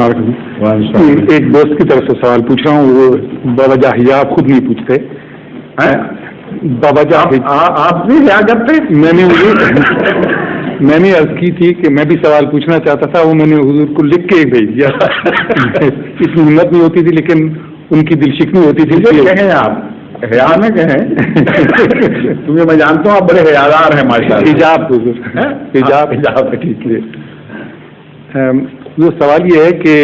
السلام علیکم. ایک دوست کی طرف سے سوال پوچھ رہا ہوں, وہ بابا جا حجاب خود نہیں پوچھتے. بابا جا آپ بھی کیا کرتے؟ میں نے عرض کی تھی کہ میں بھی سوال پوچھنا چاہتا تھا, وہ میں نے حضور کو لکھ کے بھیج دیا. اتنی ہمت نہیں ہوتی تھی, لیکن ان کی دل شکنی ہوتی تھی. کہیں آپ حیا میں کہیں تمہیں میں جانتا ہوں آپ بڑے حیادار ہیں ماشاء اللہ. حجاب حجاب حجاب ٹھیک ہے. وہ سوال یہ ہے کہ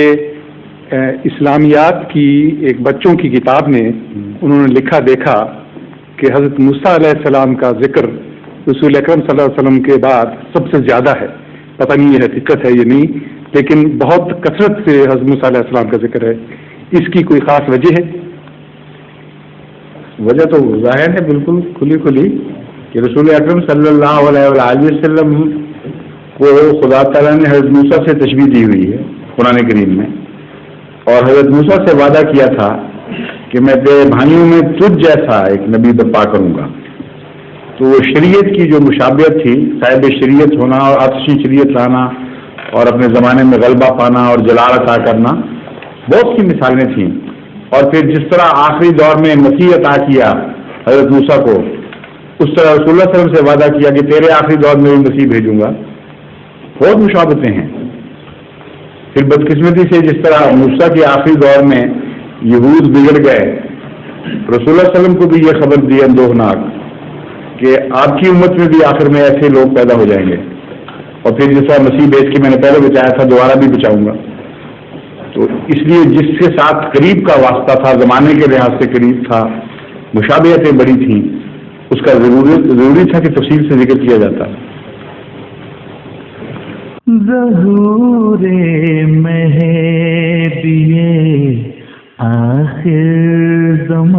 اسلامیات کی ایک بچوں کی کتاب میں انہوں نے لکھا دیکھا کہ حضرت موسیٰ علیہ السلام کا ذکر رسول اکرم صلی اللہ علیہ وسلم کے بعد سب سے زیادہ ہے. پتہ نہیں یہ حقیقت ہے یہ نہیں, لیکن بہت کثرت سے حضرت موسیٰ علیہ السلام کا ذکر ہے. اس کی کوئی خاص وجہ ہے؟ وجہ تو ظاہر ہے بالکل کھلی کہ رسول اکرم صلی اللہ علیہ وآلہ وسلم کو خدا تعالیٰ نے حضرت موسیٰ سے تشبیہ دی ہوئی ہے قرآن کریم میں, اور حضرت موسیٰ سے وعدہ کیا تھا کہ میں تیرے بھائیوں میں تجھ جیسا ایک نبی برپا کروں گا. تو وہ شریعت کی جو مشابہت تھی, صاحب شریعت ہونا اور آتشی شریعت لانا اور اپنے زمانے میں غلبہ پانا اور جلال عطا کرنا, بہت سی مثالیں تھیں. اور پھر جس طرح آخری دور میں مسیح عطا کیا حضرت موسیٰ کو, اس طرح رسول اللہ صلی اللہ علیہ وسلم سے وعدہ کیا کہ تیرے آخری دور میں بھی مسیح بھیجوں گا. بہت مشابہتیں ہیں. پھر بدقسمتی سے جس طرح موسیٰ کے آخری دور میں یہود بگڑ گئے, رسول اللہ صلی اللہ علیہ وسلم کو بھی یہ خبر دی اندوہناک کہ آپ کی امت میں بھی آخر میں ایسے لوگ پیدا ہو جائیں گے, اور پھر جس طرح مسیح بیچ کے میں نے پہلے بچایا تھا دوبارہ بھی بچاؤں گا. تو اس لیے جس کے ساتھ قریب کا واسطہ تھا, زمانے کے لحاظ سے قریب تھا, مشابہتیں بڑی تھیں, اس کا ضروری تھا کہ تفصیل سے ذکر کیا جاتا. ظہور مہدی آخر زمان